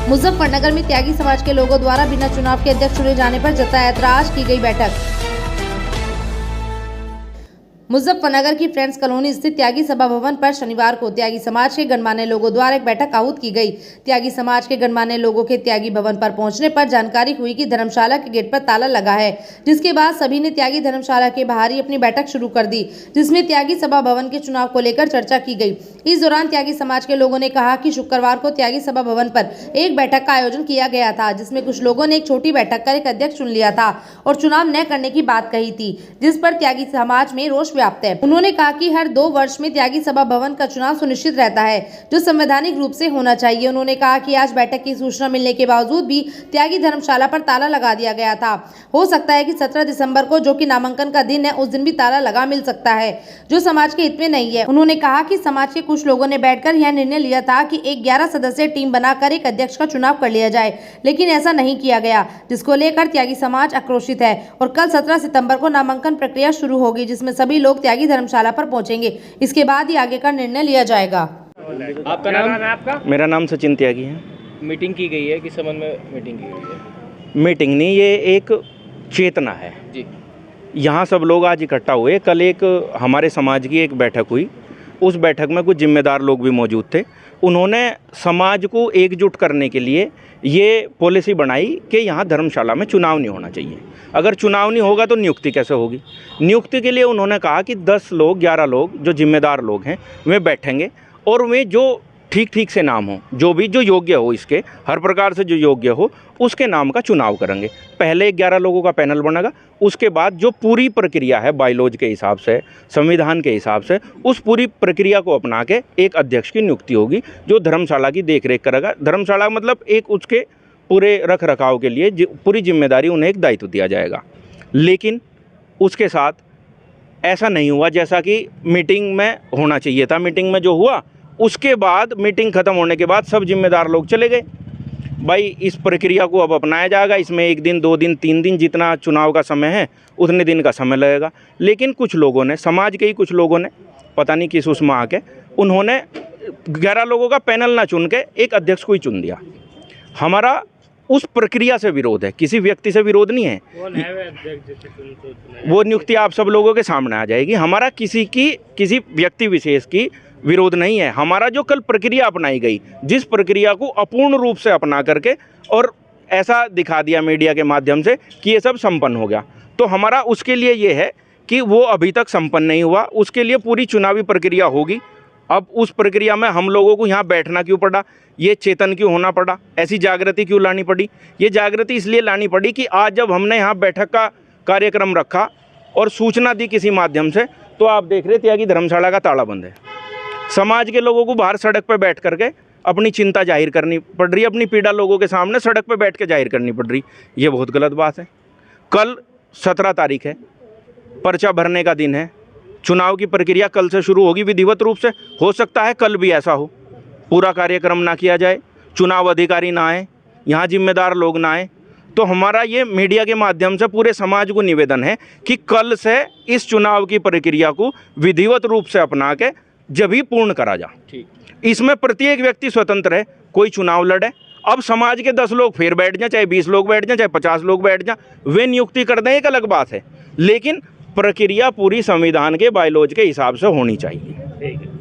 मुजफ्फरनगर में त्यागी समाज के लोगों द्वारा बिना चुनाव के अध्यक्ष चुने जाने पर जताया ऐतराज, की गई बैठक। मुजफ्फरनगर की फ्रेंड्स कॉलोनी स्थित त्यागी सभा भवन पर शनिवार को त्यागी समाज के गणमान्य लोगों द्वारा एक बैठक आहूत की गई। त्यागी समाज के गणमान्य लोगों के त्यागी भवन पर पहुंचने पर जानकारी हुई कि धर्मशाला के गेट पर ताला लगा है, जिसके बाद सभी ने त्यागी धर्मशाला के बाहर ही अपनी बैठक शुरू कर दी, जिसमें त्यागी सभा भवन के चुनाव को लेकर चर्चा की गई। इस दौरान त्यागी समाज के लोगों ने कहा कि शुक्रवार को त्यागी सभा भवन पर एक बैठक का आयोजन किया गया था, जिसमें कुछ लोगों ने एक छोटी बैठक कर एक अध्यक्ष चुन लिया था और चुनाव न करने की बात कही थी, जिस पर त्यागी समाज में रोष व्याप्त है। उन्होंने कहा कि हर 2 वर्ष में त्यागी सभा भवन का चुनाव सुनिश्चित रहता है, जो संवैधानिक रूप से होना चाहिए। उन्होंने कहा कि आज बैठक की सूचना मिलने के बावजूद भी त्यागी धर्मशाला पर ताला लगा दिया गया था। हो सकता है कि 17 दिसंबर को, जो कि नामांकन का दिन है, उस दिन भी ताला लगा मिल सकता है, जो समाज के हित में नहीं है। उन्होंने कहा कि समाज के कुछ लोगों ने बैठकर यह निर्णय लिया था कि एक 11 सदस्यीय टीम बनाकर एक अध्यक्ष का चुनाव कर लिया जाए, लेकिन ऐसा नहीं किया गया, जिसको लेकर त्यागी समाज आक्रोशित है। और कल 17 सितंबर को नामांकन प्रक्रिया शुरू होगी, जिसमें सभी लोग त्यागी धर्मशाला पर पहुंचेंगे। इसके बाद ही आगे का निर्णय लिया जाएगा। आपका नाम? आपका? मेरा नाम सचिन त्यागी है। मीटिंग की गई है, किस संबंध में मीटिंग की गई है? मीटिंग नहीं, ये एक चेतना है जी। यहाँ सब लोग आज इकट्ठा हुए। कल एक हमारे समाज की एक बैठक हुई, उस बैठक में कुछ जिम्मेदार लोग भी मौजूद थे। उन्होंने समाज को एकजुट करने के लिए ये पॉलिसी बनाई कि यहाँ धर्मशाला में चुनाव नहीं होना चाहिए। अगर चुनाव नहीं होगा तो नियुक्ति कैसे होगी? नियुक्ति के लिए उन्होंने कहा कि 10 लोग 11 लोग जो जिम्मेदार लोग हैं वे बैठेंगे और वे जो ठीक से नाम हो, जो योग्य हो, इसके हर प्रकार से जो योग्य हो उसके नाम का चुनाव करेंगे। पहले 11 लोगों का पैनल बनेगा, उसके बाद जो पूरी प्रक्रिया है बायलॉज के हिसाब से, संविधान के हिसाब से, उस पूरी प्रक्रिया को अपना के एक अध्यक्ष की नियुक्ति होगी, जो धर्मशाला की देखरेख करेगा। धर्मशाला मतलब एक उसके पूरे रख रखाव के लिए पूरी जिम्मेदारी उन्हें एक दायित्व दिया जाएगा। लेकिन उसके साथ ऐसा नहीं हुआ जैसा कि मीटिंग में होना चाहिए था। मीटिंग में जो हुआ, उसके बाद मीटिंग ख़त्म होने के बाद सब जिम्मेदार लोग चले गए। भाई इस प्रक्रिया को अब अपनाया जाएगा, इसमें 1 दिन 2 दिन 3 दिन जितना चुनाव का समय है उतने दिन का समय लगेगा। लेकिन कुछ लोगों ने, समाज के ही कुछ लोगों ने, पता नहीं किस उसमें आके, उन्होंने 11 लोगों का पैनल ना चुन के एक अध्यक्ष को ही चुन दिया। हमारा उस प्रक्रिया से विरोध है, किसी व्यक्ति से विरोध नहीं है। वो नियुक्ति आप सब लोगों के सामने आ जाएगी। हमारा किसी व्यक्ति विशेष की विरोध नहीं है। हमारा जो कल प्रक्रिया अपनाई गई, जिस प्रक्रिया को अपूर्ण रूप से अपना करके और ऐसा दिखा दिया मीडिया के माध्यम से कि ये सब संपन्न हो गया, तो हमारा उसके लिए ये है कि वो अभी तक संपन्न नहीं हुआ। उसके लिए पूरी चुनावी प्रक्रिया होगी। अब उस प्रक्रिया में हम लोगों को यहाँ बैठना क्यों पड़ा, ये चेतन क्यों होना पड़ा, ऐसी जागृति क्यों लानी पड़ी? ये जागृति इसलिए लानी पड़ी कि आज जब हमने यहाँ बैठक का कार्यक्रम रखा और सूचना दी किसी माध्यम से, तो आप देख रहे थे कि धर्मशाला का ताला बंद है। समाज के लोगों को बाहर सड़क पर बैठ करके अपनी चिंता जाहिर करनी पड़ रही है, अपनी पीड़ा लोगों के सामने सड़क पर बैठ के जाहिर करनी पड़ रही। ये बहुत गलत बात है। कल 17 तारीख है, पर्चा भरने का दिन है। चुनाव की प्रक्रिया कल से शुरू होगी विधिवत रूप से। हो सकता है कल भी ऐसा हो, पूरा कार्यक्रम ना किया जाए, चुनाव अधिकारी ना आए, यहाँ जिम्मेदार लोग ना आए। तो हमारा ये मीडिया के माध्यम से पूरे समाज को निवेदन है कि कल से इस चुनाव की प्रक्रिया को विधिवत रूप से अपना के जब ही पूर्ण करा जा। इसमें प्रत्येक व्यक्ति स्वतंत्र है, कोई चुनाव लड़े। अब समाज के 10 लोग फिर बैठ जाएं, चाहे 20 लोग बैठ जाएं, चाहे 50 लोग बैठ जाएं, वे नियुक्ति कर दें, एक अलग बात है। लेकिन प्रक्रिया पूरी संविधान के बायलॉज के हिसाब से होनी चाहिए।